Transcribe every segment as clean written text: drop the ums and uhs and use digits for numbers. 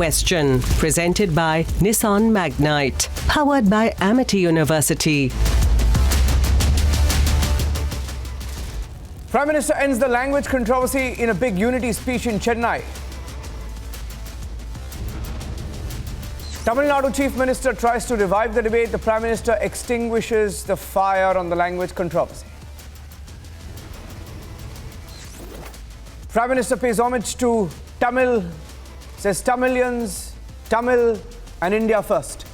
Question, presented by Nissan Magnite, powered by Amity University. Prime Minister ends the language controversy in a big unity speech in Chennai. Tamil Nadu Chief Minister tries to revive the debate. The Prime Minister extinguishes the fire on the language controversy. Prime Minister pays homage to Tamil, says Tamilians, Tamil and India first.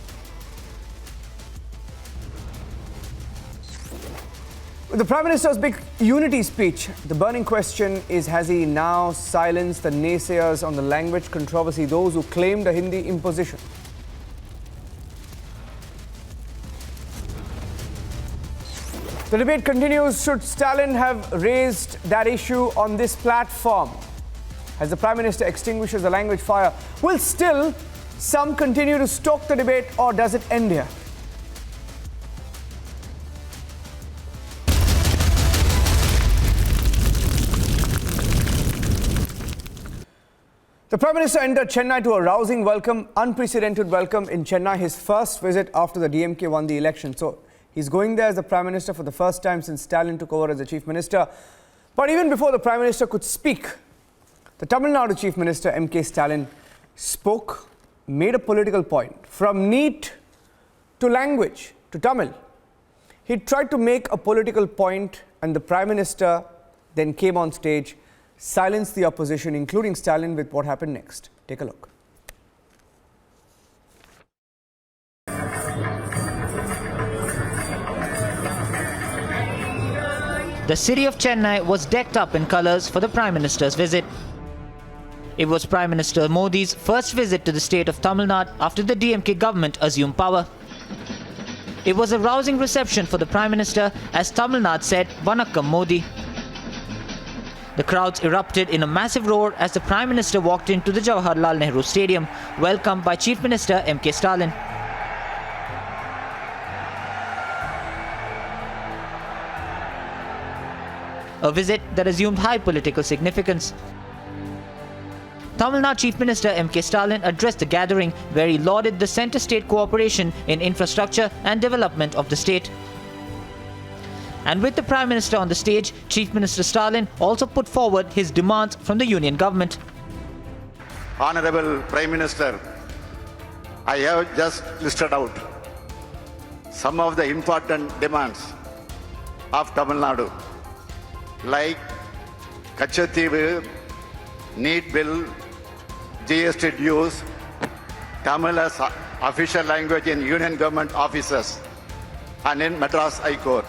With the Prime Minister's big unity speech, the burning question is, has he now silenced the naysayers on the language controversy, those who claimed a Hindi imposition? The debate continues. Should Stalin have raised that issue on this platform? As the Prime Minister extinguishes the language fire, will still some continue to stoke the debate, or does it end here? The Prime Minister entered Chennai to a rousing welcome, unprecedented welcome in Chennai, his first visit after the DMK won the election. So he's going there as the Prime Minister for the first time since Stalin took over as the Chief Minister. But even before the Prime Minister could speak, the Tamil Nadu Chief Minister M.K. Stalin spoke, made a political point. From NEET to language to Tamil, he tried to make a political point, and the Prime Minister then came on stage, silenced the opposition, including Stalin, with what happened next. Take a look. The city of Chennai was decked up in colours for the Prime Minister's visit. It was Prime Minister Modi's first visit to the state of Tamil Nadu after the DMK government assumed power. It was a rousing reception for the Prime Minister as Tamil Nadu said, "Vanakkam Modi." The crowds erupted in a massive roar as the Prime Minister walked into the Jawaharlal Nehru Stadium, welcomed by Chief Minister M.K. Stalin. A visit that assumed high political significance. Tamil Nadu Chief Minister M.K. Stalin addressed the gathering where he lauded the centre-state cooperation in infrastructure and development of the state. And with the Prime Minister on the stage, Chief Minister Stalin also put forward his demands from the Union government. Honorable Prime Minister, I have just listed out some of the important demands of Tamil Nadu, like Kachativu, NEET bill, GST dues, Tamil as official language in Union government offices and in Madras High Court.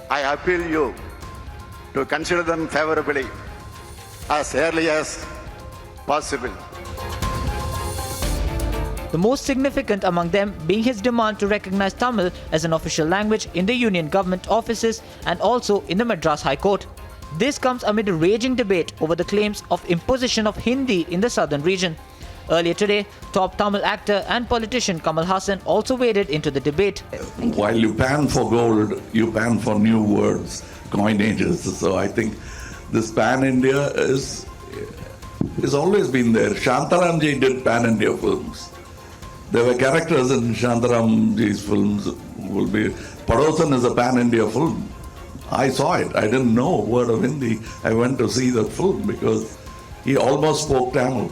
I appeal you to consider them favorably as early as possible. The most significant among them being his demand to recognize Tamil as an official language in the Union government offices and also in the Madras High Court. This comes amid a raging debate over the claims of imposition of Hindi in the southern region. Earlier today, top Tamil actor and politician Kamal Haasan also waded into the debate. While you pan for gold, you pan for new words, coinages. So I think this pan-India is always been there. Shantaramji did pan-India films. There were characters in Shantaramji's films who will be... Padosan is a pan-India film. I saw it. I didn't know a word of Hindi. I went to see that film because he almost spoke Tamil.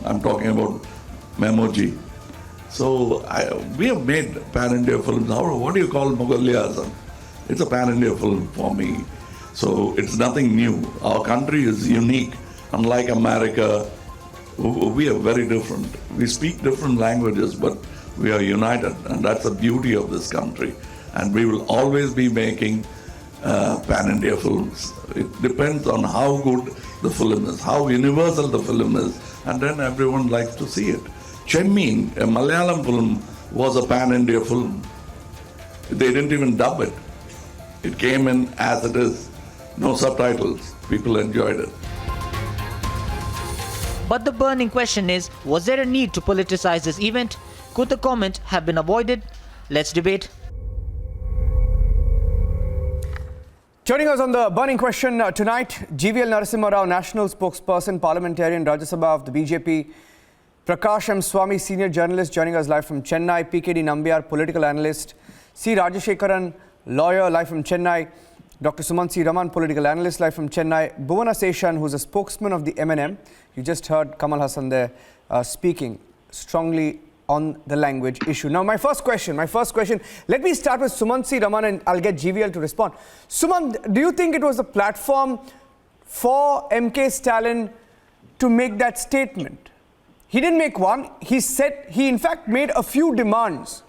I'm talking about Memoji. So we have made pan-India films. What do you call Mughal? It's a pan-India film for me. So it's nothing new. Our country is unique. Unlike America, we are very different. We speak different languages, but we are united. And that's the beauty of this country. And we will always be making pan-India films. It depends on how good the film is, how universal the film is, and then everyone likes to see it. Chennai, a Malayalam film, was a pan-India film. They didn't even dub it. It came in as it is, no subtitles. People enjoyed it. But the burning question is, was there a need to politicize this event? Could the comment have been avoided? Let's debate. Joining us on the burning question tonight, GVL Narasimha Rao, National Spokesperson, Parliamentarian, Rajya Sabha of the BJP. Prakash M. Swamy, Senior Journalist, joining us live from Chennai. PKD Nambiar, Political Analyst. C. Rajashekaran, Lawyer, live from Chennai. Dr. Sumant C. Raman, Political Analyst, live from Chennai. Bhuvana Seshan, who's a spokesman of the MNM. You just heard Kamal Haasan there speaking strongly on the language issue. Now, my first question, let me start with Sumant C. Raman and I'll get GVL to respond. Sumant, do you think it was a platform for MK Stalin to make that statement? He didn't make one. He in fact made a few demands.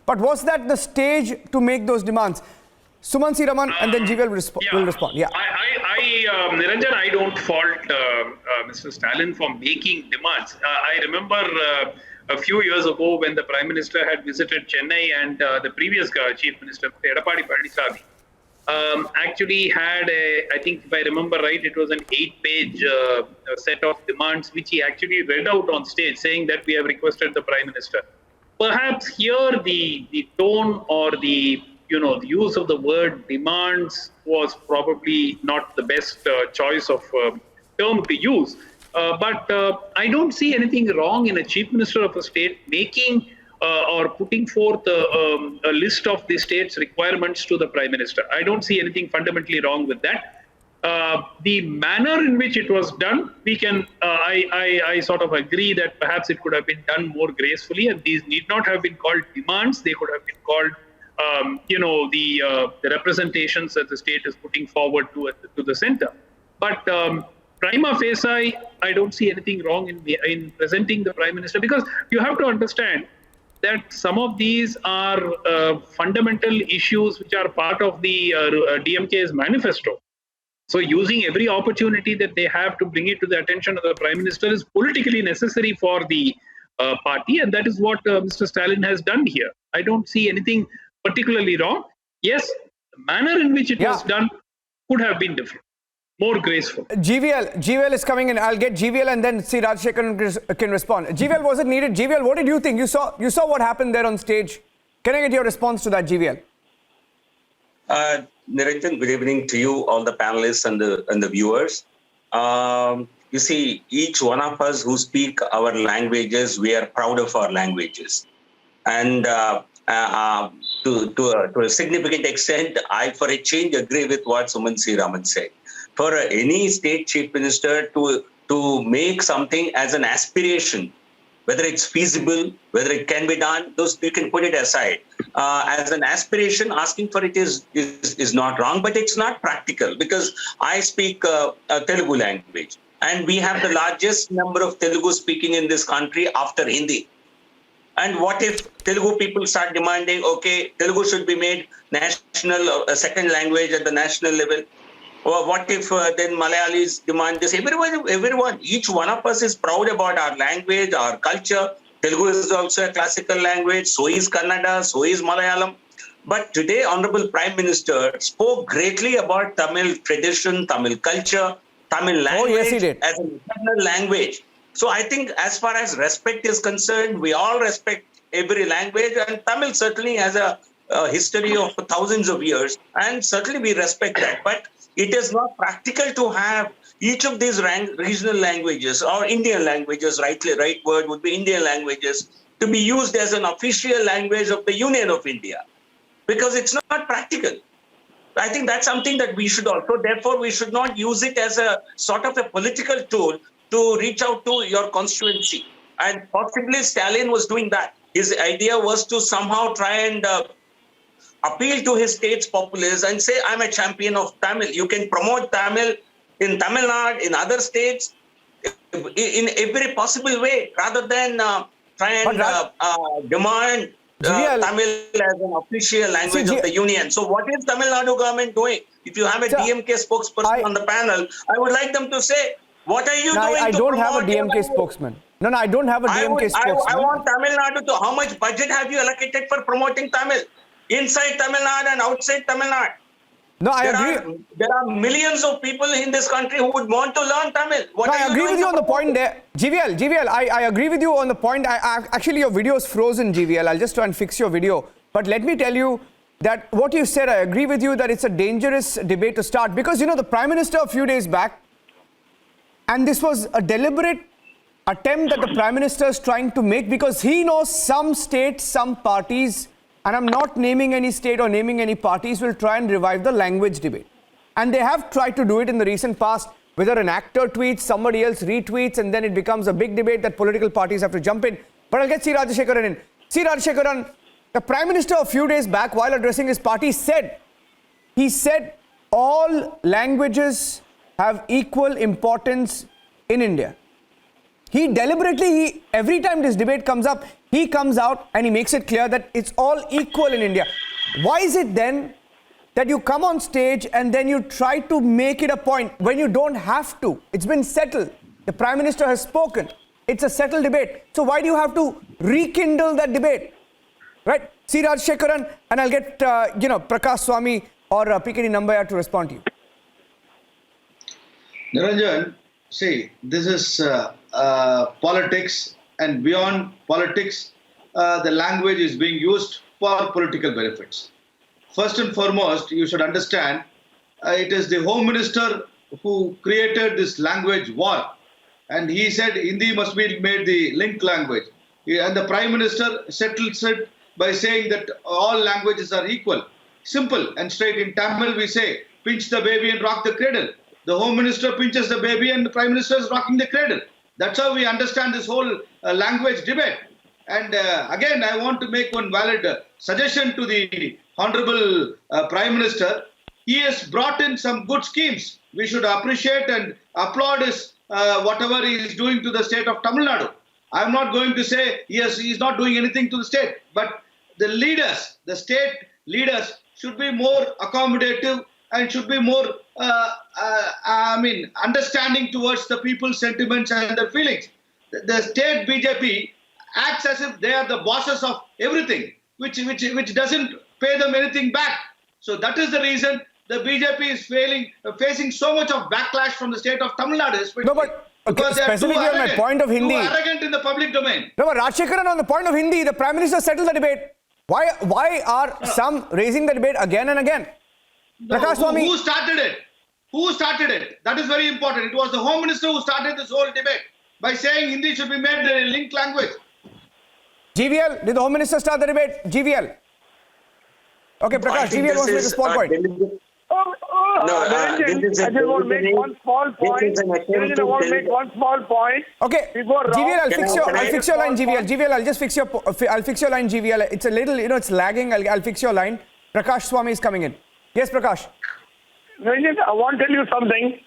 But was that the stage to make those demands? Sumant C. Raman and then GVL will respond. Yeah. Niranjan, I don't fault Mr. Stalin for making demands. I remember a few years ago when the Prime Minister had visited Chennai and the previous Chief Minister, Edapadi Palaniswamy, actually had I think if I remember right, it was an 8-page set of demands which he actually read out on stage saying that we have requested the Prime Minister. Perhaps here the tone or the use of the word demands was probably not the best choice of term to use. But I don't see anything wrong in a Chief Minister of a state making or putting forth a list of the state's requirements to the Prime Minister. I don't see anything fundamentally wrong with that. The manner in which it was done, we can, I sort of agree that perhaps it could have been done more gracefully, and these need not have been called demands. They could have been called the representations that the state is putting forward to the center. But prima facie, I don't see anything wrong in presenting the Prime Minister, because you have to understand that some of these are fundamental issues which are part of the DMK's manifesto. So using every opportunity that they have to bring it to the attention of the Prime Minister is politically necessary for the party, and that is what Mr. Stalin has done here. I don't see anything particularly wrong. Yes, the manner in which it was done could have been different, more graceful. GVL is coming in. I'll get GVL and then see Rajashekaran can respond. GVL, was it needed? GVL, what did you think? You saw what happened there on stage. Can I get your response to that, GVL? Niranjan, good evening to you, all the panelists and the viewers. You see, each one of us who speak our languages, we are proud of our languages. And to a significant extent, I, for a change, agree with what Sumant C. Raman said. For any state chief minister to make something as an aspiration, whether it's feasible, whether it can be done, those you can put it aside. As an aspiration, asking for it is not wrong, but it's not practical, because I speak Telugu language, and we have the largest number of Telugu speaking in this country after Hindi. And what if Telugu people start demanding, okay, Telugu should be made national, second language at the national level? Or what if then Malayalis demand this? Everyone, each one of us is proud about our language, our culture. Telugu is also a classical language, so is Kannada, so is Malayalam. But today, Honorable Prime Minister spoke greatly about Tamil tradition, Tamil culture, Tamil language as a national language. So I think as far as respect is concerned, we all respect every language, and Tamil certainly has a history of thousands of years, and certainly we respect that. But it is not practical to have each of these regional languages or Indian languages, right word would be Indian languages, to be used as an official language of the Union of India, because it's not practical. I think that's something that we should also, therefore we should not use it as a sort of a political tool to reach out to your constituency. And possibly Stalin was doing that. His idea was to somehow try and appeal to his state's populace and say, I'm a champion of Tamil. You can promote Tamil in Tamil Nadu, in other states, in every possible way, rather than try and demand Tamil as an official language of the Union. So what is Tamil Nadu government doing? If you have a DMK spokesperson on the panel, I would like them to say, what are you doing? I don't have a DMK spokesman. No, I don't have a DMK spokesman. I want Tamil Nadu to, how much budget have you allocated for promoting Tamil? Inside Tamil Nadu and outside Tamil Nadu. No, I agree. There are millions of people in this country who would want to learn Tamil. I agree with you on the point there. GVL, I agree with you on the point. Actually, your video is frozen, GVL. I'll just try and fix your video. But let me tell you, that what you said, I agree with you that it's a dangerous debate to start because, you know, the Prime Minister a few days back, and this was a deliberate attempt that the Prime Minister is trying to make because he knows some states, some parties, and I'm not naming any state or naming any parties, will try and revive the language debate. And they have tried to do it in the recent past, whether an actor tweets, somebody else retweets, and then it becomes a big debate that political parties have to jump in. But I'll get C. Rajashekaran in. C. Rajashekaran, the Prime Minister a few days back, while addressing his party, he said all languages have equal importance in India. He deliberately, every time this debate comes up, he comes out and he makes it clear that it's all equal in India. Why is it then that you come on stage and then you try to make it a point when you don't have to? It's been settled. The Prime Minister has spoken. It's a settled debate. So why do you have to rekindle that debate? Right? C. Rajashekaran, and I'll get, Prakash Swamy or PKD Nambaya to respond to you. Niranjan, see, this is politics, and beyond politics, the language is being used for political benefits. First and foremost, you should understand, it is the Home Minister who created this language war. And he said Hindi must be made the link language. And the Prime Minister settles it by saying that all languages are equal. Simple and straight. In Tamil, we say, pinch the baby and rock the cradle. The Home Minister pinches the baby and the Prime Minister is rocking the cradle. That's how we understand this whole language debate. And again, I want to make one valid suggestion to the Honorable Prime Minister. He has brought in some good schemes. We should appreciate and applaud his whatever he is doing to the state of Tamil Nadu. I'm not going to say he's not doing anything to the state, but the leaders, the state leaders should be more accommodative and should be more, understanding towards the people's sentiments and their feelings. The state BJP acts as if they are the bosses of everything, which doesn't pay them anything back. So that is the reason the BJP is facing so much of backlash from the state of Tamil Nadu. No, but specifically on my point of Hindi. Too arrogant in the public domain. No, but Rajashekaran, on the point of Hindi, the Prime Minister settled the debate. Why are some raising the debate again and again? No, Prakash Swamy. Who started it? Who started it? That is very important. It was the Home Minister who started this whole debate by saying Hindi should be made the linked language. GVL, did the Home Minister start the debate? GVL. Okay, Prakash, GVL wants to make a small point. I just want to make one small point. I want to make one small point. Okay, GVL, I'll fix your line, GVL. GVL, I'll fix your line, GVL. It's a little, it's lagging. I'll fix your line. Prakash Swamy is coming in. Yes, Prakash. Ranjit, I want to tell you something.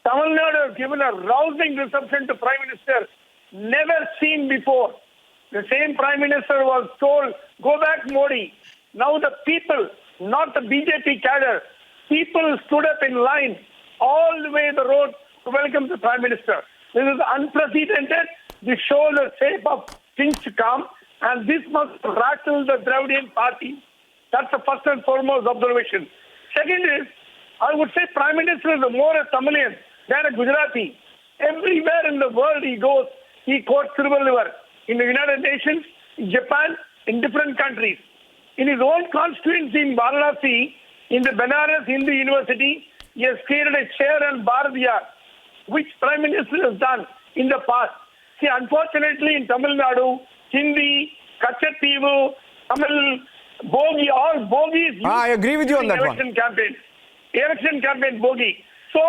Tamil Nadu has given a rousing reception to Prime Minister, never seen before. The same Prime Minister was told, go back, Modi. Now the people, not the BJP cadre, people stood up in line all the way the road to welcome the Prime Minister. This is unprecedented. This shows the shape of things to come, and this must rattle the Dravidian party. That's the first and foremost observation. Second is, I would say Prime Minister is more a Tamilian than a Gujarati. Everywhere in the world he goes, he quotes Tiruvallur. In the United Nations, in Japan, in different countries. In his own constituency in Varanasi, in the Banaras Hindu University, he has created a chair on Bharatiyar, which Prime Minister has done in the past. See, unfortunately, in Tamil Nadu, Hindi, Kachativu, Tamil, Bogi, all bogies. I agree with you on that election campaign. Election campaign bogi. So,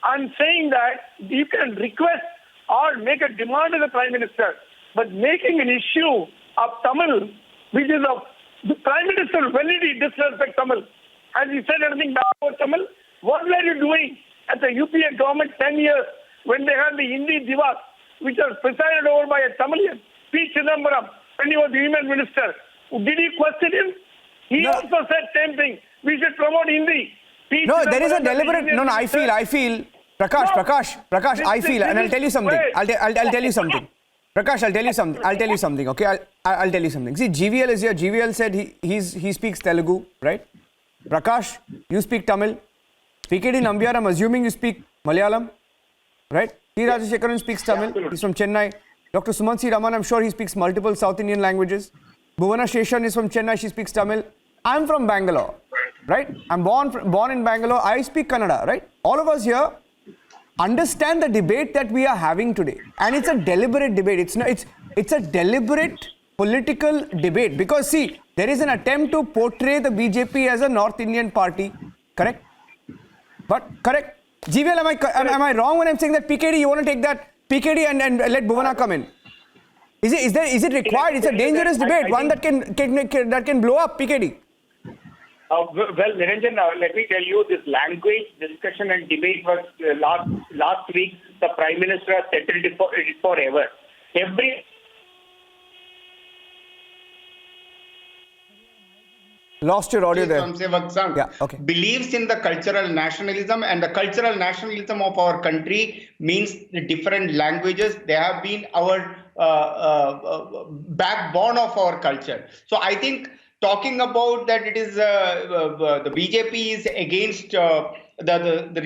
I'm saying that you can request or make a demand of the Prime Minister, but making an issue of Tamil, which is of the Prime Minister, when did he disrespect Tamil? Has he said anything bad about Tamil? What were you doing at the UPA government 10 years when they had the Hindi Divas, which was presided over by a Tamilian, P. Chidambaram, when he was the Union Minister? Did he question him? He also said same thing. We should promote Hindi. No, there is a deliberate. No, I feel. Prakash, I feel, and I'll tell you something. I'll tell you something. Prakash, I'll tell you something. Okay, I'll tell you something. See, GVL is here. GVL said he speaks Telugu, right? Prakash, you speak Tamil. PKD Nambiyar, I'm assuming you speak Malayalam, right? T. Rajashekaran speaks Tamil. He's from Chennai. Dr. Suman C. Raman, I'm sure he speaks multiple South Indian languages. Bhuvana Sheshan is from Chennai. She speaks Tamil. I'm from Bangalore, right? I'm born in Bangalore. I speak Kannada, right? All of us here understand the debate that we are having today, and it's a deliberate debate. It's a deliberate political debate, because see, there is an attempt to portray the BJP as a North Indian party, correct? But correct, GVL, am I wrong when I'm saying that PKD? You want to take that PKD and let Bhuvana come in? Is it required? It's a dangerous debate, one that can blow up PKD. Well, Niranjan, let me tell you, this language discussion and debate was last week. The Prime Minister has settled it forever. Lost your audio there. Yeah, okay. Believes in the cultural nationalism, and the cultural nationalism of our country means the different languages. They have been our backbone of our culture. So I think talking about that it is the BJP is against the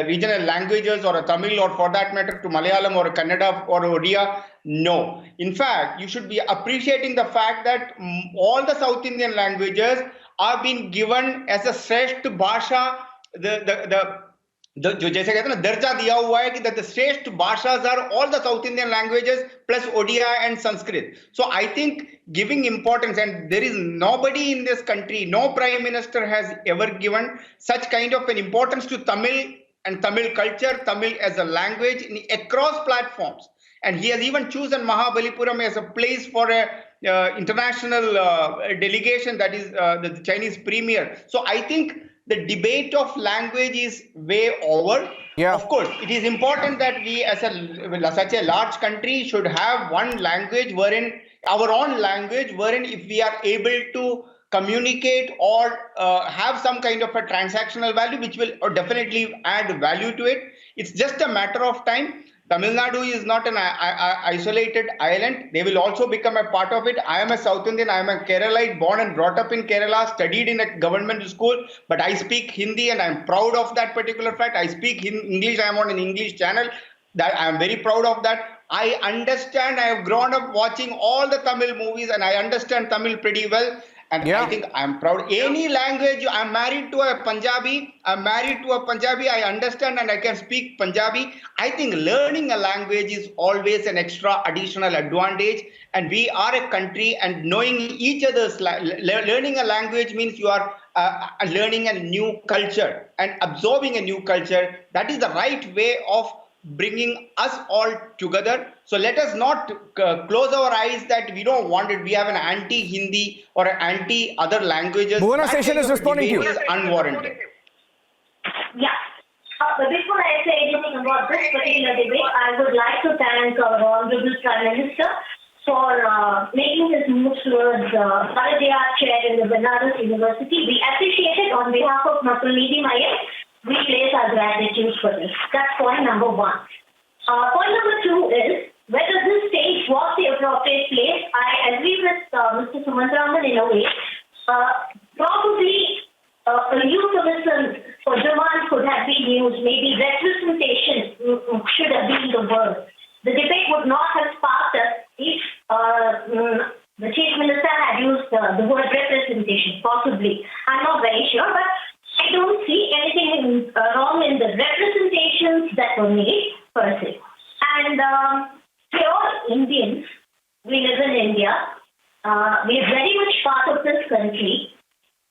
regional languages, or a Tamil, or for that matter to Malayalam or Kannada or Odia. No. In fact, you should be appreciating the fact that all the South Indian languages are being given as a श्रेष्ठ भाषा, जो जैसे कहते हैं ना दर्जा दिया हुआ है कि that the श्रेष्ठ भाषाs are all the South Indian languages plus Odia and Sanskrit. So I think giving importance, and there is nobody in this country, no Prime Minister has ever given such kind of an importance to Tamil and Tamil culture, Tamil as a language across platforms. And he has even chosen Mahabalipuram as a place for a international delegation, that is the Chinese premier. So I think the debate of language is way over. Yeah. Of course, it is important that we as such a large country should have one language, wherein our own language, wherein if we are able to communicate or have some kind of a transactional value, which will definitely add value to it. It's just a matter of time. Tamil Nadu is not an isolated island. They will also become a part of it. I am a South Indian. I am a Keralite, born and brought up in Kerala, studied in a government school. But I speak Hindi, and I am proud of that particular fact. I speak English. I am on an English channel. That I am very proud of that. I understand. I have grown up watching all the Tamil movies, and I understand Tamil pretty well. And I think I'm proud. Any language, I'm married to a Punjabi. I understand and I can speak Punjabi. I think learning a language is always an extra additional advantage. And we are a country, and knowing each other's learning a language means you are learning a new culture and absorbing a new culture. That is the right way of bringing us all together. So let us not close our eyes that we don't want it. We have an anti-Hindi or an anti-other languages. Bhuvana Station is responding to you. Is unwarranted. Yeah. But before I say anything about this particular debate, I would like to thank our Honorable Prime Minister for making his move towards Bharatya chair in the Banaras University. We appreciate it on behalf of Makulnidhi Mayam. We place our gratitude for this. That's point number one. Point number two is whether this stage was the appropriate place. I agree with Mr. Sumantraman in a way. Probably a euphemism for demand could have been used. Maybe representation should have been the word. The debate would not have sparked us if the Chief Minister had used the word representation. Possibly. I'm not very sure, but I don't see anything wrong in the representations that were made, per se. And we are all Indians. We live in India. We are very much part of this country.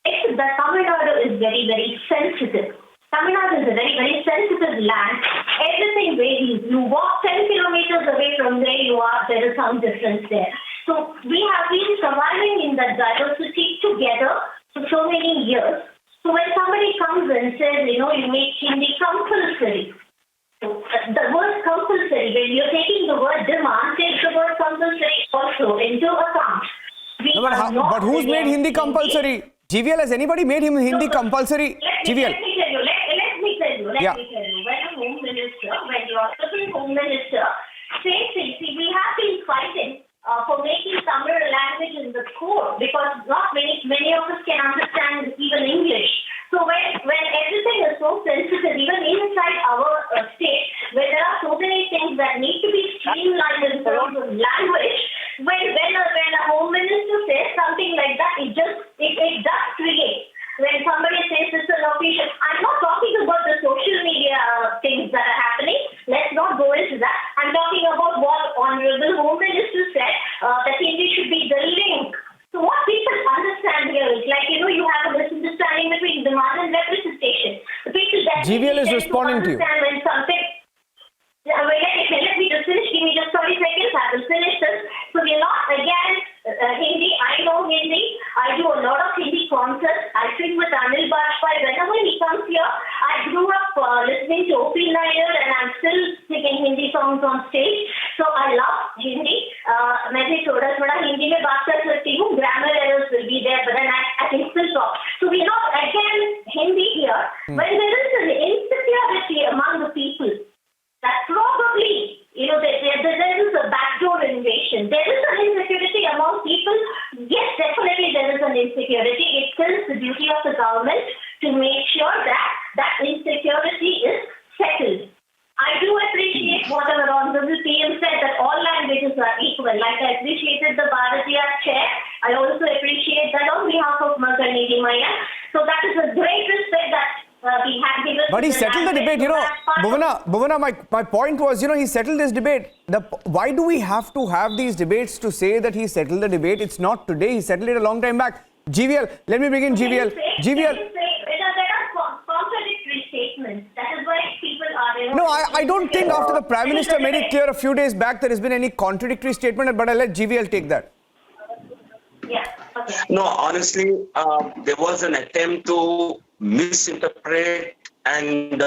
Except that Tamil Nadu is very, very sensitive. Tamil Nadu is a very, very sensitive land. Everything varies. You walk 10 kilometers away from where you are, there is some difference there. So we have been surviving in that diversity together for so many years. So when somebody comes and says, you make Hindi compulsory, so the word compulsory, when you're taking the word demand, take the word compulsory also into account. But who's made Hindi compulsory? GVL, has anybody made him Hindi compulsory? GVL. Let me tell you. When a home minister, when your home minister says, see, we have been fighting for making Tamil language in the core, because not many of us can understand even English. So when everything is so sensitive, even inside our state, where there are so many things that need to be streamlined in terms of language, when a home minister says something like that, it does Minister said that Hindi should be the link. So what people understand here is like, you have a misunderstanding between demand and representation. The people that GVL is responding to you. understand when something. Let me just finish. Give me just 30 seconds. I will finish this. So we are not against Hindi. I know Hindi. I do a lot of Hindi concerts. I sing with Anil Bajpai. Whenever he comes here, I grew up listening to O.P. Nair and I'm still singing Hindi songs on stage. So I love Hindi. मैं भी थोड़ा हिंदी में बात कर सकती हूँ. Grammar errors will be there, but then I can still talk. So we are not against Hindi here. When there is an insecurity among the people, that probably, there is a backdoor invasion. There is an insecurity among people. Yes, definitely there is an insecurity. It is the duty of the government to make sure that that insecurity is settled. I do appreciate what our Honorable PM said, that all languages are equal. Like I appreciated the Bharatiya chair, I also appreciate that on behalf of Mother Nidhi Maya. So that is a great respect that we have given. But he settled the debate, Bhuvana, my point was, he settled this debate. Why do we have to have these debates to say that he settled the debate? It's not today, he settled it a long time back. GVL, let me begin GVL. There are contradictory statements. That is why people are... No, I don't think after the Prime Minister made it clear a few days back there has been any contradictory statement, but I'll let GVL take that. Yeah, okay. No, honestly, there was an attempt to misinterpret and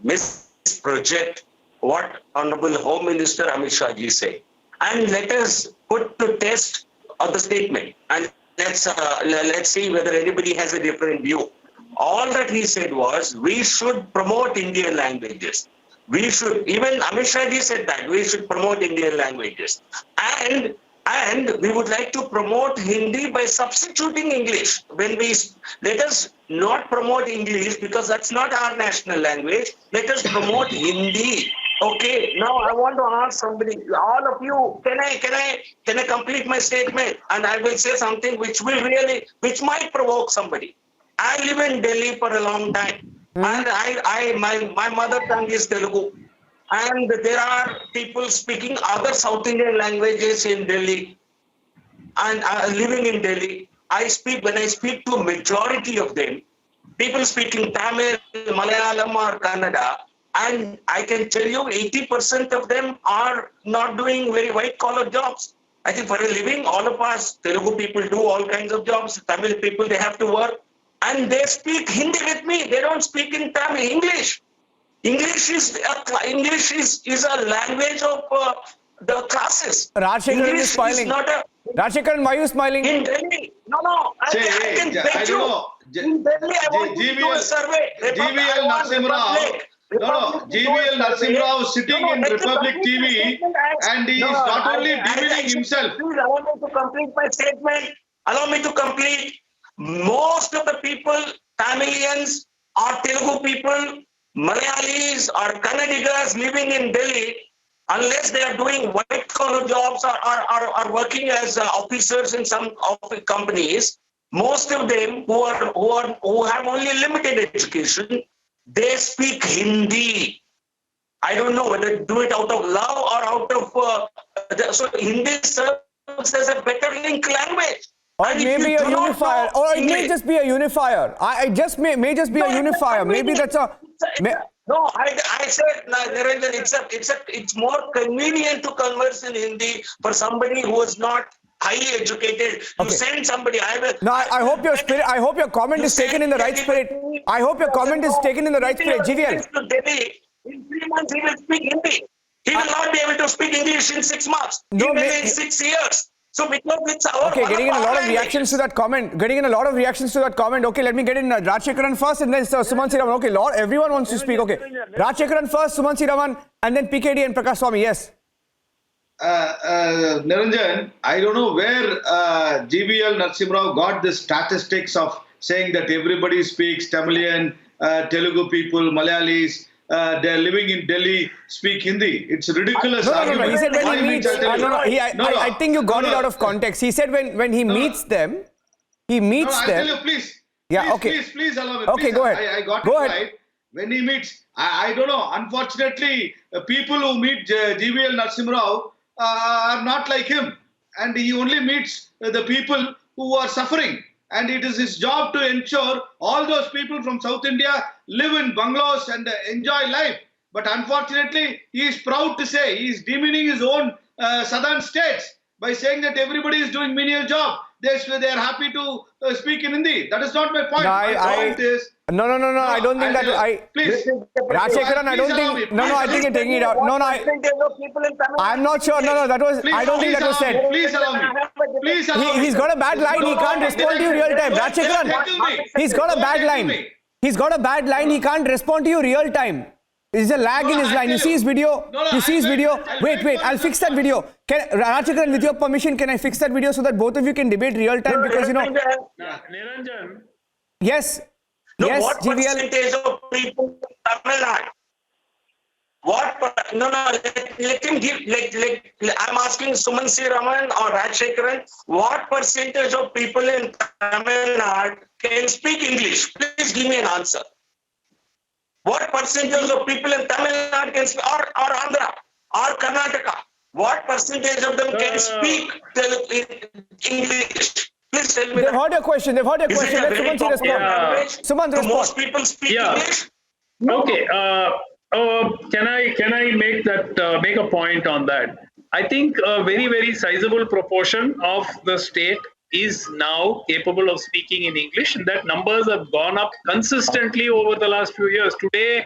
misproject what Honorable Home Minister Amit Shah ji said. And let us put to test of the statement and let's see whether anybody has a different view. All that he said was we should promote Indian languages. We should, even Amit Shah ji said that we should promote Indian languages. And we would like to promote Hindi by substituting English. Let us not promote English because that's not our national language. Let us promote Hindi. Okay, now I want to ask somebody, all of you, can I complete my statement? And I will say something which might provoke somebody. I live in Delhi for a long time. And my mother tongue is Telugu. And there are people speaking other South Indian languages in Delhi. And living in Delhi, when I speak to a majority of them, people speaking Tamil, Malayalam or Kannada, and I can tell you 80% of them are not doing very white-collar jobs. I think for a living, all of us, Telugu people do all kinds of jobs. Tamil people, they have to work. And they speak Hindi with me. They don't speak in Tamil, English. English is a language of the classes. Rajshekaran is smiling. Rajshekaran, why are you smiling? In Delhi, no, I can bet you. In Delhi, I want to do a survey. GVL Narasimha Rao. GVL Narasimha Rao sitting in Republic TV and he is not only demeaning himself. Please allow me to complete my statement. Allow me to complete. Most of the people, Tamilians or Telugu people, Malayalis or Kannadigas living in Delhi, unless they are doing white-collar jobs or are working as officers in some companies, most of them who have only limited education, they speak Hindi. I don't know whether they do it out of love or out of... so Hindi serves as a better link language. Or it may be a unifier. Or it may just be a unifier. I just may just be a unifier. Maybe that's a... No, I said, Niranjan, it's more convenient to converse in Hindi for somebody who is not highly educated. You send somebody. No, I hope your spirit. I hope your comment is taken in the right spirit. I hope your comment is taken in the right spirit. GVL. In 3 months, he will speak Hindi. He will not be able to speak English in 6 months. No, even in 6 years. So because it's our... Okay, getting in a lot of reactions to that comment. Okay, let me get in Rajshekaran first and then Suman Siraman. Okay, Lord, everyone wants to speak. Okay, Rajshekaran first, Suman Siraman, and then PKD and Prakash Swami. Yes. Niranjan, I don't know where GVL Narasimha Rao got the statistics of saying that everybody speaks Tamilian, Telugu people, Malayalis, they are living in Delhi, speak Hindi. It's a ridiculous argument. No. He said when he meets... I think you got it out of context. He said when he meets them, I'll tell you, please. Yeah, okay. Please allow me. Okay, go ahead. I got it right. When he meets, I don't know. Unfortunately, people who meet GVL Narasimha Rao are not like him, and he only meets the people who are suffering. And it is his job to ensure all those people from South India live in bungalows and enjoy life. But unfortunately, he is proud to say he is demeaning his own southern states by saying that everybody is doing menial job. They are happy to speak in Hindi. That is not my point. My point is... No, I don't think Please. Rajshekaran, I don't think... No, I think you're taking it out. No, I'm not sure. No, that was... I don't think that was said. Please allow me. Please allow me. He's got a bad line. He can't respond to you real time. Rajshekaran, he's got a bad line. He's got a bad line. He can't respond to you real time. There's a lag in his line. You see his video? You see his video? Wait, I'll fix that video. Rajshekaran, with your permission, can I fix that video so that both of you can debate real time? Because, Niranjan. Yes. No, yes, what GVL. percentage of people in Tamil Nadu? Let him give, I'm asking Suman C. Raman or Rajshekaran, what percentage of people in Tamil Nadu can speak English? Please give me an answer. What percentage of people in Tamil Nadu can speak, or Andhra, or Karnataka? What percentage of them can speak English? Please tell me. They've heard your question. Let Suman C respond. Suman, respond. Most people speak English. Okay. Can I make a point on that? I think a very, very sizable proportion of the state is now capable of speaking in English, and that numbers have gone up consistently over the last few years. Today,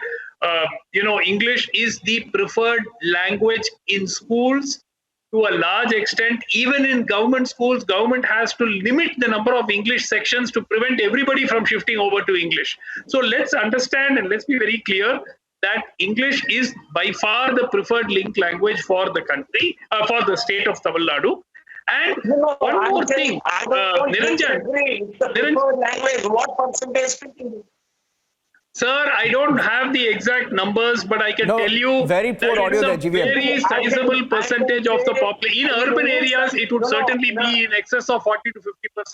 English is the preferred language in schools to a large extent. Even in government schools, government has to limit the number of English sections to prevent everybody from shifting over to English. So let's understand and let's be very clear that English is by far the preferred link language for the country, for the state of Tamil Nadu. And one more thing, Niranjan. Language, what percentage speaking? Sir, I don't have the exact numbers, but I can tell you very poor audio there, it's a very sizable percentage of the population. In urban areas, it would certainly be in excess of 40 to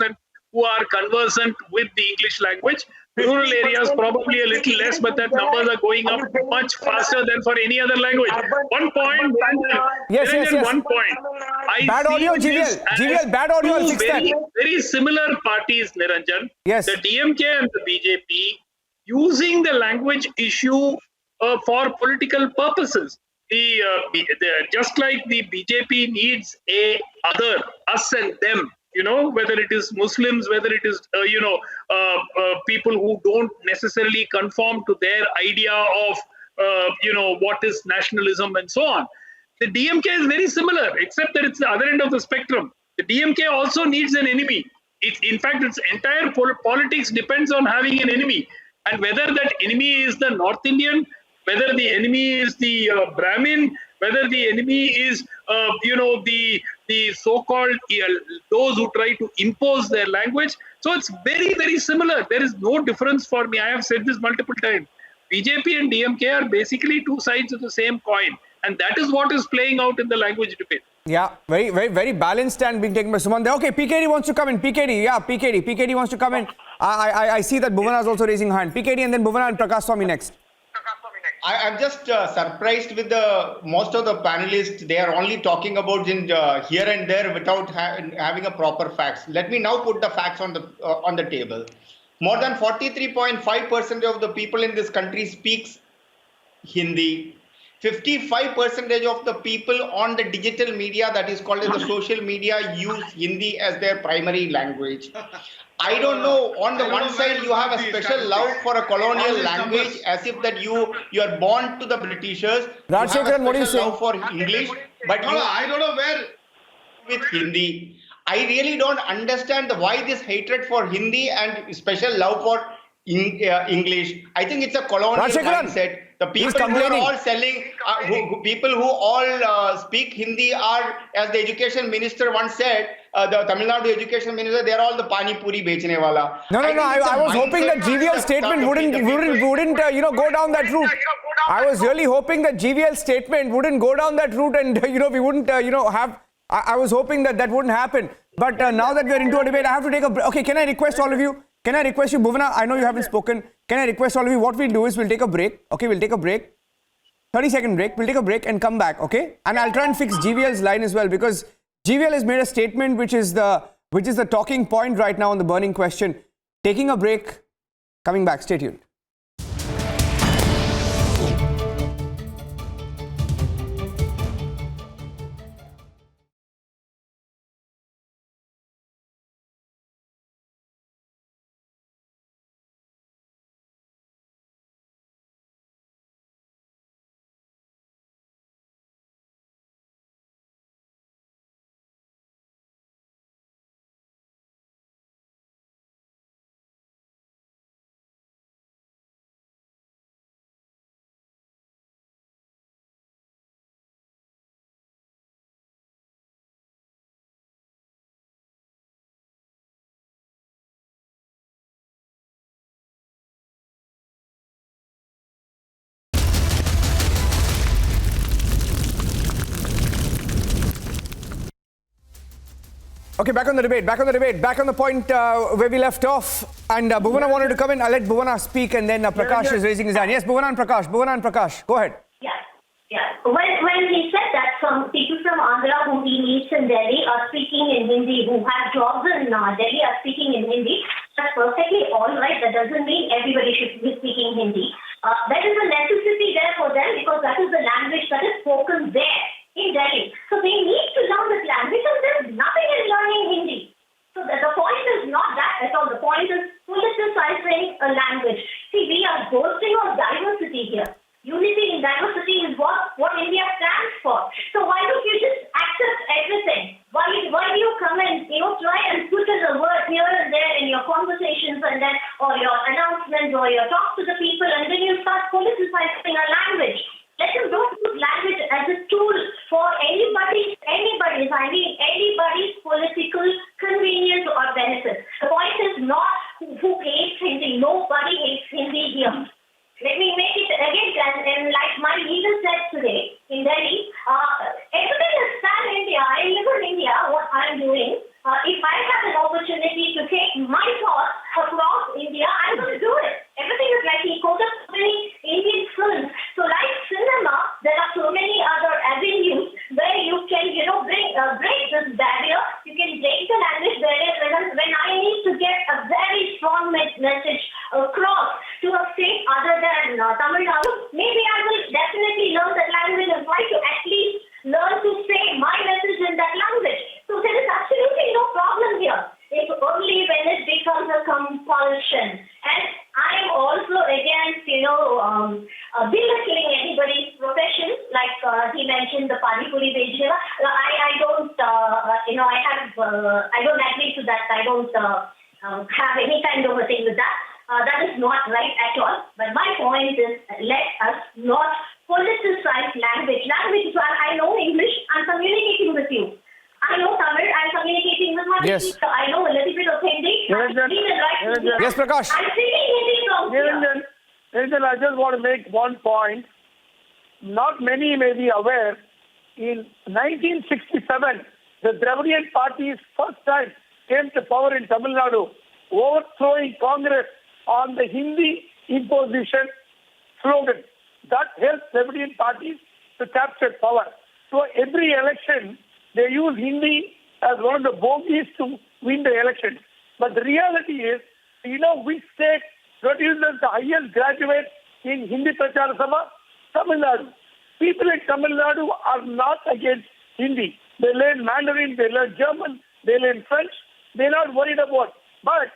50% who are conversant with the English language. Rural areas probably a little less, but that numbers are going up much faster than for any other language. One point. Yes. One point. Bad audio, GVL, bad audio. I'll fix that. Very similar parties, Niranjan. Yes. The DMK and the BJP using the language issue for political purposes. Just like the BJP needs a other, us and them, whether it is Muslims, whether it is, people who don't necessarily conform to their idea of, what is nationalism and so on. The DMK is very similar, except that it's the other end of the spectrum. The DMK also needs an enemy. In fact, its entire politics depends on having an enemy. And whether that enemy is the North Indian, whether the enemy is the Brahmin, whether the enemy is, the so-called those who try to impose their language. So it's very, very similar. There is no difference for me. I have said this multiple times. BJP and DMK are basically two sides of the same coin. And that is what is playing out in the language debate. Yeah, very, very, very balanced stand being taken by Suman. Okay, PKD wants to come in. PKD wants to come in. I see that Bhuvana is also raising her hand. PKD and then Bhuvana and Prakash Swami next. I'm just surprised with most of the panelists. They are only talking about here and there without having a proper facts. Let me now put the facts on the table. More than 43.5% of the people in this country speaks Hindi. 55% of the people on the digital media, that is called as the social media, use Hindi as their primary language. I don't know, on the one side you have a special love for a colonial language as if that you are born to the Britishers. Rajshekaran, what do you say? Love for English, but I don't know where with Hindi. I really don't understand why this hatred for Hindi and special love for English. I think it's a colonial mindset. The people who are all selling, people who all speak Hindi are, as the education minister once said, the Tamil Nadu education minister, they are all the pani puri bechne wala. No. I was hoping that GVL's statement wouldn't go down that route. I was really hoping that GVL's statement wouldn't go down that route, and we wouldn't have. I was hoping that wouldn't happen. But now that we're into a debate, I have to take a break. Okay, can I request all of you? Can I request you, Bhuvana? I know you haven't spoken. Can I request all of you? What we'll do is we'll take a break. Okay, we'll take a break. 30-second break. We'll take a break and come back, okay? And I'll try and fix GVL's line as well, because GVL has made a statement which is the talking point right now on the burning question. Taking a break, coming back. Stay tuned. Okay, back on the debate, back on the point where we left off. And Bhuvana wanted to come in. I'll let Bhuvana speak, and then Prakash is raising his hand. Yes, Bhuvana and Prakash. Go ahead. Yeah. When he said that some people from Andhra whom he meets in Delhi are speaking in Hindi, who have jobs in Delhi are speaking in Hindi, that's perfectly all right. That doesn't mean everybody should be speaking Hindi. That is a necessity there for them, because that is the language that is spoken there in Delhi. So they need to learn this language, and there's nothing in learning Hindi. So the point is not that at all. The point is politicizing a language. See, we are boasting of diversity here. Unity in diversity is what India stands for. So why don't you just accept everything? Why do you come and try and put in a word here and there in your conversations, and then or your announcements or your talk to the people, and then you start politicizing a language? Let them don't use language as a tool for anybody's political convenience or benefit. The point is not who hates Hindi. Nobody hates Hindi here. Let me make it again, and like my leader said today in Delhi, everything is pan-India. I live in India, what I'm doing. If I have an opportunity to take my thoughts across India, I'm going to do it. Everything is like he quoted so many Indian films. So like cinema, there are so many other avenues where you can, break this barrier. You can break the language barrier when I need to get a very strong message across to a state other than Tamil Nadu. Maybe I will definitely learn that language and try to at least learn to say my message in that language. So there is absolutely no problem here. It's only when it becomes a compulsion. And I am also against, belittling anybody's profession, like he mentioned the Pani Puri Vejjeva. I don't agree to that. I don't have any kind of a thing with that. That is not right at all. But my point is, let us not politicize language. Language is why I know English. I'm communicating with you. I know Tamil. I'm communicating with my people. I know a little bit of Hindi. Yes, Prakash. I'm speaking Hindi from here. Niranjan, I just want to make one point. Not many may be aware. In 1967, the Dravidian parties first time came to power in Tamil Nadu, overthrowing Congress on the Hindi imposition slogan. That helped Dravidian parties to capture power. So every election, they use Hindi as one of the bogies to win the election. But the reality is, which state produces the highest graduates in Hindi Prachar Sabha? Tamil Nadu. People in Tamil Nadu are not against Hindi. They learn Mandarin, they learn German, they learn French. They're not worried about. But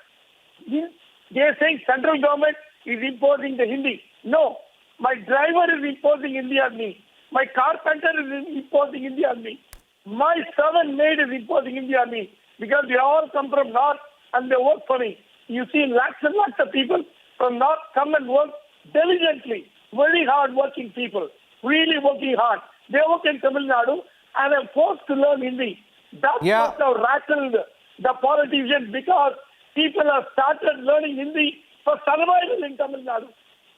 they're saying central government is imposing the Hindi. No. My driver is imposing Hindi on me. My carpenter is imposing Hindi on me. My servant maid is imposing Hindi on me. Because they all come from North and they work for me. You see lakhs and lakhs of people from North come and work diligently. Very hard working people. Really working hard. They work in Tamil Nadu and are forced to learn Hindi. That's what now rattled the politicians, because people have started learning Hindi for survival in Tamil Nadu.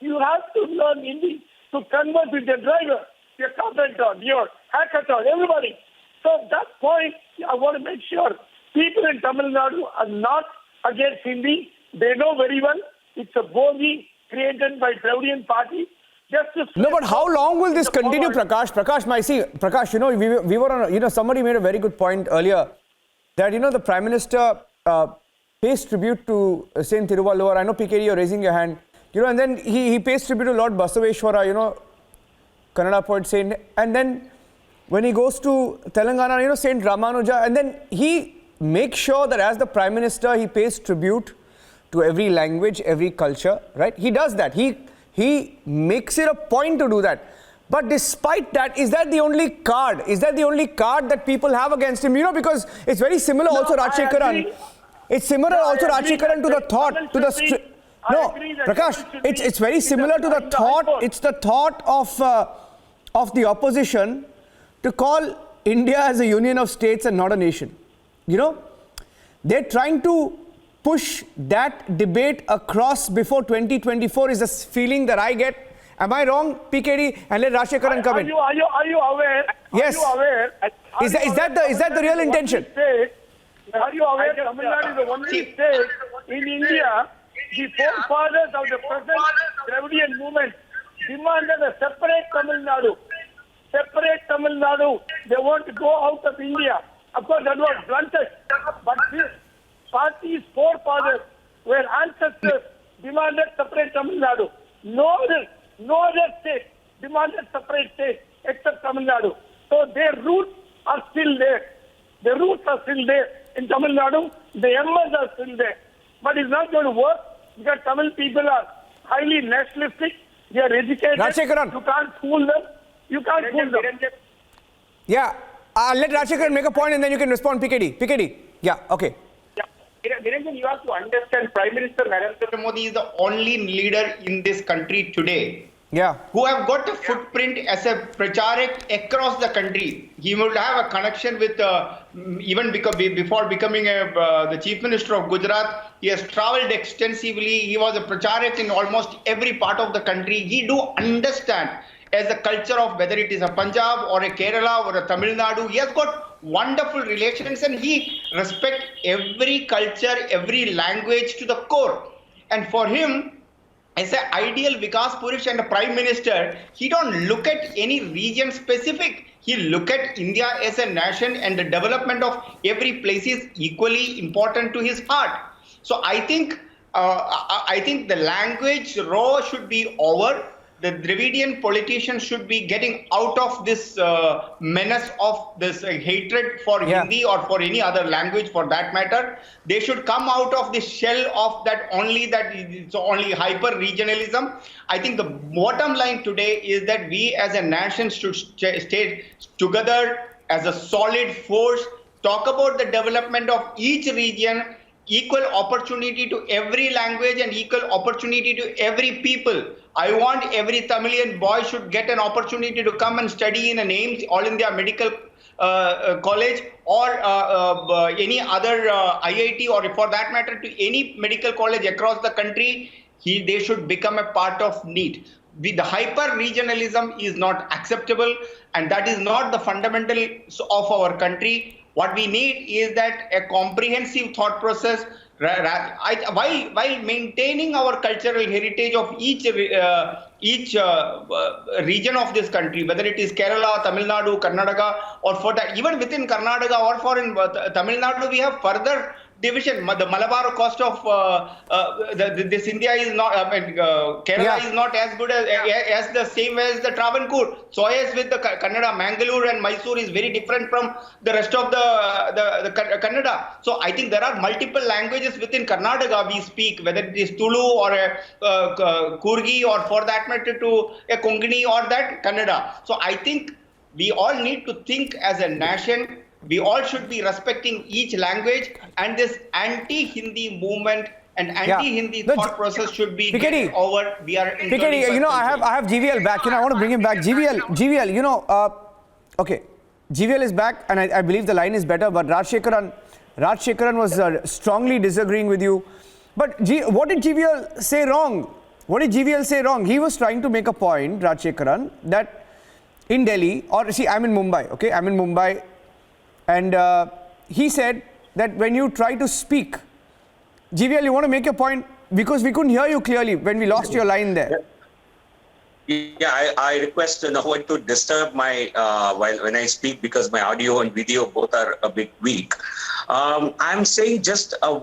You have to learn Hindi to converse with your driver, your carpenter, your hackathon, everybody. So that point, I want to make sure people in Tamil Nadu are not against Hindi. They know very well it's a bogey created by Dravidian party. just to No, but how long will this the continue, forward. Prakash? Prakash, you know, we were on, somebody made a very good point earlier that, the Prime Minister pays tribute to Saint Thiruvalluvar. I know, PKD, you're raising your hand. And then he pays tribute to Lord Basaveshwara, Kannada poet saint. And then when he goes to Telangana, Saint Ramanuja. And then he makes sure that as the Prime Minister, he pays tribute to every language, every culture, right? He does that. He makes it a point to do that. But despite that, is that the only card? Is that the only card that people have against him? Because it's very similar also, Rajshekaran. It's similar also, Rajshekaran, to the thought, to the... No, Prakash, it's very similar to the thought. It's the thought of the opposition to call India as a union of states and not a nation. They're trying to push that debate across before 2024 is a feeling that I get. Am I wrong, PKD? And let Rajshekaran come in. Are you aware? Yes. Are you aware? Is that the real intention? Are you aware that Tamil Nadu is the only state in India, the forefathers of the present Dravidian movement demanded a separate Tamil Nadu. Separate Tamil Nadu. They want to go out of India. Of course, that was blunted. But this party's forefathers were ancestors demanded separate Tamil Nadu. No other state demanded separate state except Tamil Nadu. So their roots are still there. The roots are still there in Tamil Nadu. The embers are still there. But it's not going to work because Tamil people are highly nationalistic. They are educated. Rajshekaran. You can't fool them. You can't fool them. Yeah. I'll let Rajshekaran make a point and then you can respond, PKD. PKD. Yeah, okay. Niranjan, you have to understand Prime Minister Narendra Modi is the only leader in this country today who have got a footprint as a pracharak across the country. He will have a connection with, even before becoming the Chief Minister of Gujarat, he has travelled extensively. He was a pracharak in almost every part of the country. He do understand as the culture of whether it is a Punjab or a Kerala or a Tamil Nadu. He has got wonderful relations and he respects every culture, every language to the core. And for him, as an ideal Vikas Purush and a Prime Minister, he don't look at any region specific. He look at India as a nation and the development of every place is equally important to his heart. So I think the language row should be over. The Dravidian politicians should be getting out of this menace of this hatred for Hindi or for any other language for that matter. They should come out of this shell of that only hyper-regionalism. I think the bottom line today is that we as a nation should stay together as a solid force, talk about the development of each region, equal opportunity to every language and equal opportunity to every people. I want every Tamilian boy should get an opportunity to come and study in an AIIMS, All India Medical College or any other IIT or for that matter to any medical college across the country. They should become a part of NEET. The hyper-regionalism is not acceptable and that is not the fundamentals of our country. What we need is that a comprehensive thought process while maintaining our cultural heritage of each region of this country, whether it is Kerala, Tamil Nadu, Karnataka, or for that, even within Karnataka or for in Tamil Nadu, we have further division. The Malabar coast of this India is not, Kerala is not as good as the same as the Travancore. So as with the Kannada, Mangalore and Mysore is very different from the rest of the Kannada. So I think there are multiple languages within Karnataka we speak, whether it is Tulu or a Kurgi or for that matter to a Konkani or that Kannada. So I think we all need to think as a nation. We all should be respecting each language and this anti-Hindi movement and anti-Hindi thought process should be over. We are in PKD, I have GVL back. I want to bring him back. GVL, okay. GVL is back and I believe the line is better, but Rajshekaran was strongly disagreeing with you. But what did GVL say wrong? What did GVL say wrong? He was trying to make a point, Rajshekaran, that in Delhi, or see, I'm in Mumbai, okay? I'm in Mumbai. And he said that when you try to speak, GVL, you want to make your point? Because we couldn't hear you clearly when we lost your line there. Yeah, I request no one to disturb my when I speak, because my audio and video both are a bit weak. I'm saying just a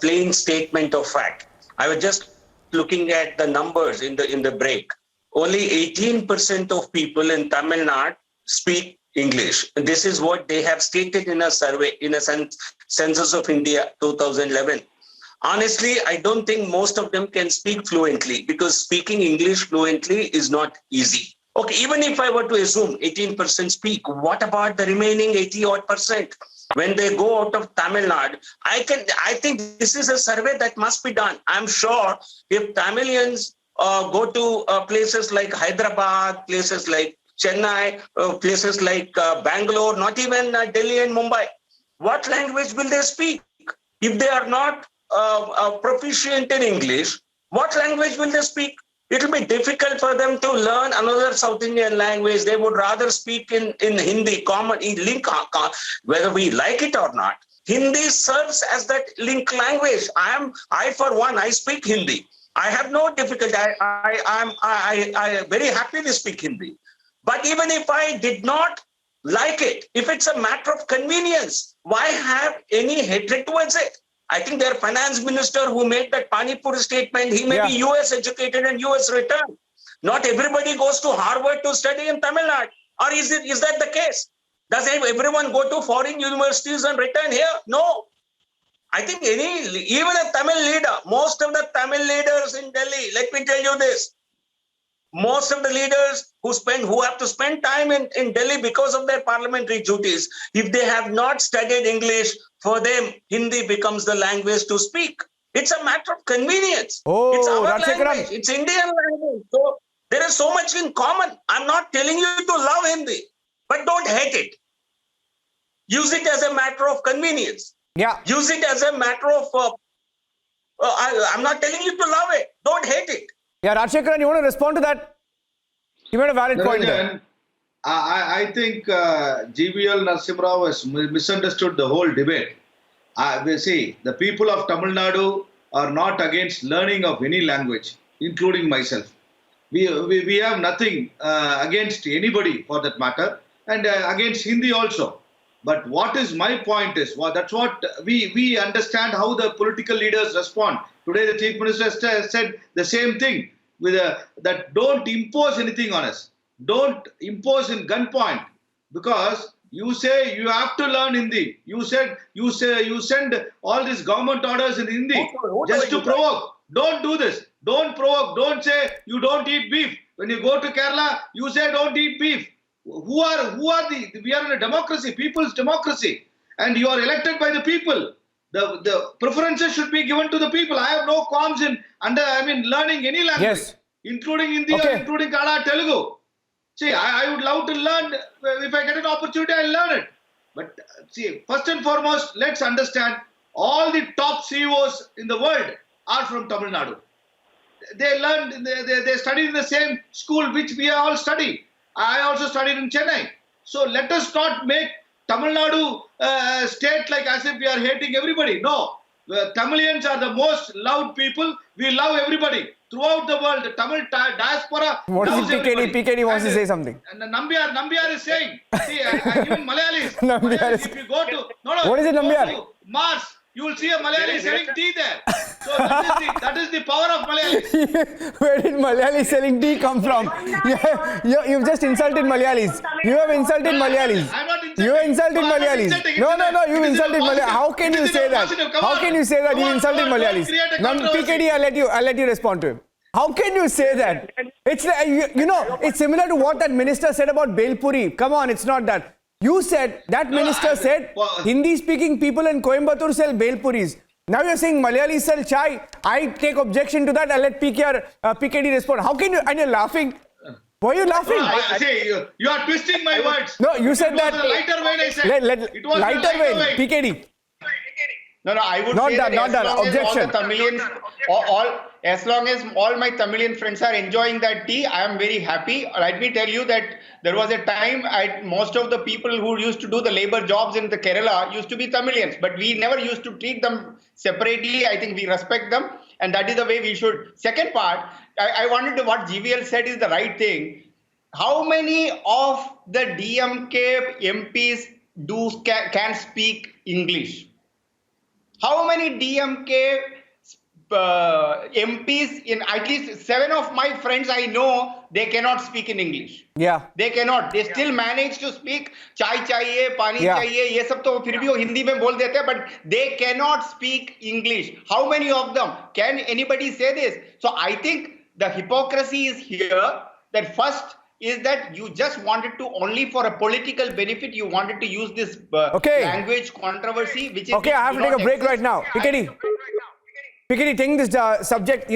plain statement of fact. I was just looking at the numbers in the break. Only 18% of people in Tamil Nadu speak English. This is what they have stated in a survey, in a Census of India 2011. Honestly, I don't think most of them can speak fluently, because speaking English fluently is not easy. Okay, even if I were to assume 18% speak, what about the remaining 80-odd%? When they go out of Tamil Nadu, I think this is a survey that must be done. I'm sure if Tamilians go to places like Hyderabad, places like Chennai, places like Bangalore, not even Delhi and Mumbai, what language will they speak? If they are not proficient in English, what language will they speak? It will be difficult for them to learn another South Indian language. They would rather speak in Hindi, common link, whether we like it or not. Hindi serves as that link language. I for one, I speak Hindi. I have no difficulty. I very happily speak Hindi. But even if I did not like it, if it's a matter of convenience, why have any hatred towards it? I think their finance minister who made that Pani Puri statement, he may be US educated and US returned. Not everybody goes to Harvard to study in Tamil Nadu. Or is that the case? Does everyone go to foreign universities and return here? No. I think even a Tamil leader, most of the Tamil leaders in Delhi, let me tell you this, most of the leaders who have to spend time in Delhi because of their parliamentary duties, if they have not studied English, for them, Hindi becomes the language to speak. It's a matter of convenience. It's our language. It's Indian language. So there is so much in common. I'm not telling you to love Hindi, but don't hate it. Use it as a matter of convenience. Yeah. Use it as a matter of, I'm not telling you to love it. Don't hate it. Yeah, Rajshekaran, you want to respond to that? You made a valid point there. I think GVL Narasimha Rao has misunderstood the whole debate. We see, the people of Tamil Nadu are not against learning of any language, including myself. We have nothing against anybody for that matter, and against Hindi also. But what is my point is, that's what we understand how the political leaders respond. Today the Chief Minister said the same thing, that don't impose anything on us. Don't impose in gunpoint, because you say you have to learn Hindi. You send all these government orders in Hindi just to provoke. Don't do this. Don't provoke. Don't say you don't eat beef. When you go to Kerala, you say don't eat beef. We are in a democracy, people's democracy, and you are elected by the people. The preferences should be given to the people. I have no qualms in learning any language, including Hindi or including Kannada, Telugu. See, I would love to learn. If I get an opportunity, I'll learn it. But see, first and foremost, let's understand all the top CEOs in the world are from Tamil Nadu. They studied in the same school which we all study. I also studied in Chennai. So let us not make Tamil Nadu state like as if we are hating everybody. No. Tamilians are the most loved people. We love everybody. Throughout the world, the Tamil diaspora loves everybody. PKD wants to say something. And Nambiar is saying, see, even Malayalis, if you go to, what is it, Nambiar? Mars, you will see a Malayali selling tea there. So that is the power of Malayalis. Where did Malayali selling tea come from? You've just insulted Malayalis. You have insulted Malayalis. I'm not insulting. You have insulted Malayalis. No, you've insulted Malayalis. How can you say that? How can you say that you insulted Malayalis? PKD, I'll let you respond to him. How can you say that? It's it's similar to what that minister said about Belpuri. Come on, it's not that. You said, that minister said, Hindi-speaking people in Coimbatore sell Belpuris. Now you're saying Malayalis sell chai. I take objection to that. I'll let PKD respond. How can you, and you're laughing. Why are you laughing? See, you are twisting my words. No, you said that. It was a lighter vein, I said. It was lighter vein. PKD. No, I would not say done, that not done. Objection. As long as all my Tamilian friends are enjoying that tea, I am very happy. Let me tell you that there was a time most of the people who used to do the labor jobs in the Kerala used to be Tamilians, but we never used to treat them separately. I think we respect them. and that is the way we should. Second part, I wanted to, what GVL said is the right thing. How many of the DMK MPs can speak English? How many DMK MPs, in at least 7 of my friends I know, they cannot speak in English. Yeah. They cannot. They still manage to speak chai chahiye, pani Yeah. chahiye, ye sab to phir bhi wo Hindi mein bol dete hain, but they cannot speak English. How many of them? Can anybody say this? So I think the hypocrisy is here, that first is that you just wanted to, only for a political benefit, you wanted to use this language controversy, which is... Okay, I have to take a break right now. Piketty, taking this subject,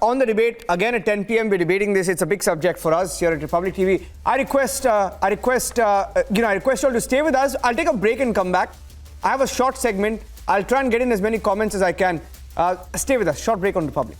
on the debate, again at 10 p.m. we're debating this. It's a big subject for us here at Republic TV. I request you all to stay with us. I'll take a break and come back. I have a short segment. I'll try and get in as many comments as I can. Stay with us. Short break on Republic.